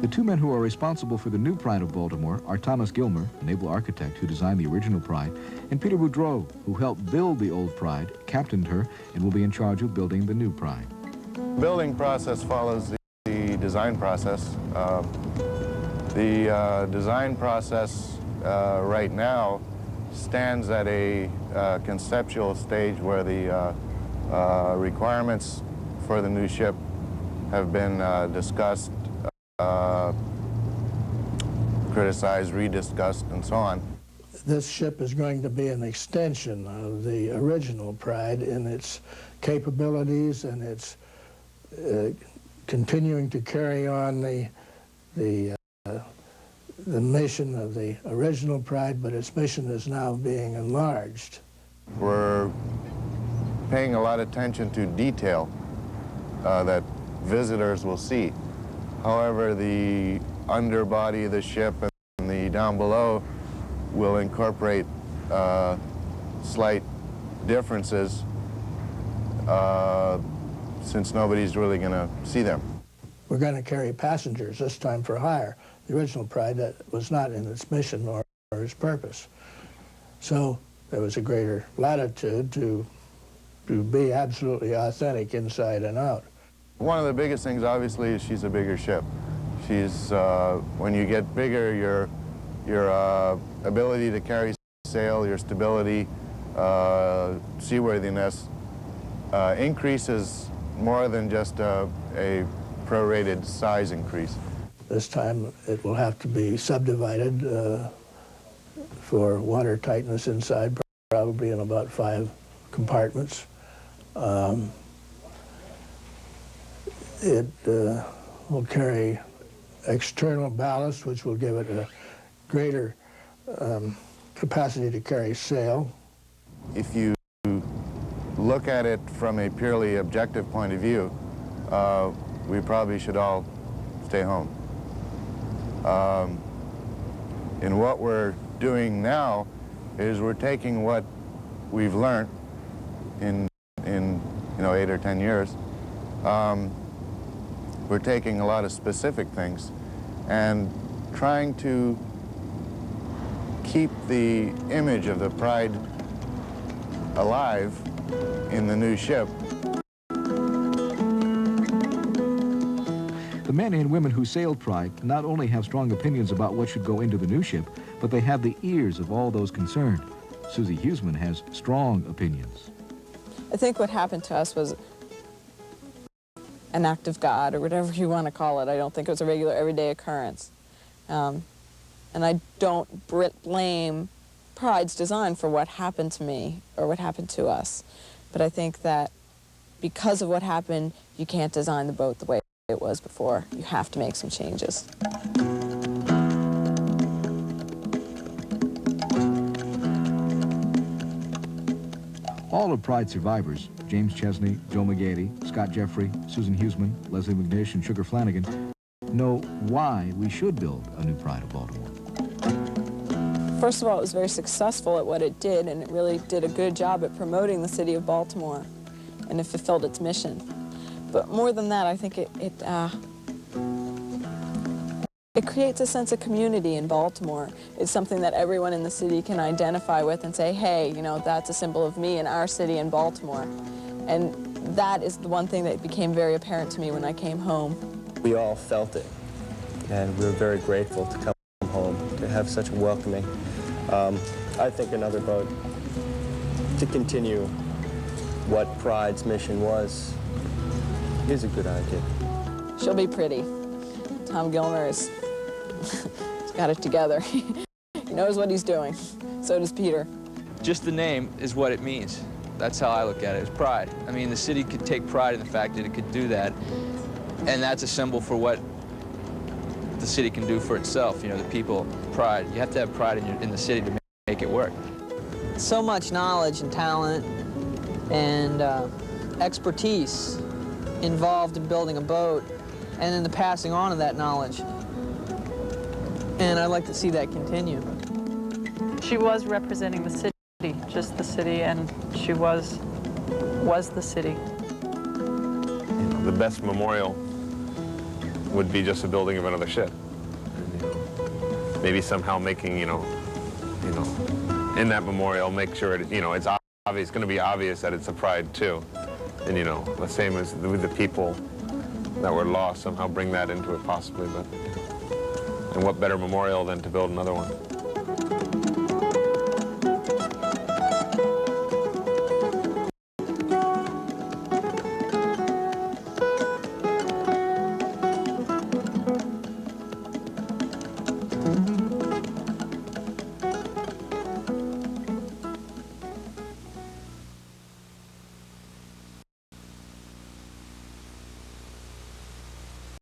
two men who are responsible for the new Pride of Baltimore are Thomas Gilmer, a naval architect who designed the original Pride, and Peter Boudreau, who helped build the old Pride, captained her, and will be in charge of building the new Pride. The building process follows the design process. The design process right now stands at a conceptual stage where the requirements for the new ship have been discussed, criticized, rediscussed, and so on. This ship is going to be an extension of the original Pride in its capabilities and its continuing to carry on the mission of the original Pride, but its mission is now being enlarged. We're paying a lot of attention to detail that visitors will see. However, the underbody of the ship and the down below will incorporate slight differences since nobody's really going to see them. We're going to carry passengers, this time for hire. The original Pride, that was not in its mission or its purpose. So there was a greater latitude to be absolutely authentic inside and out. One of the biggest things, obviously, is she's a bigger ship. She's, when you get bigger, your ability to carry sail, your stability, seaworthiness increases more than just a prorated size increase. This time it will have to be subdivided for water tightness inside, probably in about 5 compartments. It will carry external ballast, which will give it a greater capacity to carry sail. If you look at it from a purely objective point of view, we probably should all stay home. And what we're doing now is we're taking what we've learned in 8 or 10 years. We're taking a lot of specific things and trying to keep the image of the Pride alive in the new ship. The men and women who sailed Pride not only have strong opinions about what should go into the new ship, but they have the ears of all those concerned. Susie Huseman has strong opinions. I think what happened to us was an act of God, or whatever you want to call it. I don't think it was a regular, everyday occurrence. And I don't blame Pride's design for what happened to me or what happened to us. But I think that because of what happened, you can't design the boat the way it was before. You have to make some changes. All of Pride survivors, James Chesney, Joe McGady, Scott Jeffrey, Susan Huseman, Leslie McNish, and Sugar Flanagan, know why we should build a new Pride of Baltimore. First of all, it was very successful at what it did, and it really did a good job at promoting the city of Baltimore, and it fulfilled its mission. But more than that, I think it creates a sense of community in Baltimore. It's something that everyone in the city can identify with and say, hey, you know, that's a symbol of me and our city in Baltimore. And that is the one thing that became very apparent to me when I came home. We all felt it, and we were very grateful to come home, to have such a welcoming. I think another boat to continue what Pride's mission was is a good idea. She'll be pretty. Tom Gilmer has got it together. He knows what he's doing. So does Peter. Just the name is what it means. That's how I look at it, is pride. I mean, the city could take pride in the fact that it could do that, and that's a symbol for what the city can do for itself. You know, the people, pride. You have to have pride in the city to make it work. So much knowledge and talent and expertise involved in building a boat, and then the passing on of that knowledge. And I'd like to see that continue. She was representing the city, just the city, and she was the city. The best memorial would be just the building of another ship. And, maybe somehow making, in that memorial, make sure it's obvious, going to be obvious that it's a Pride too. And the same as with the people that were lost, somehow bring that into it possibly. But and what better memorial than to build another one?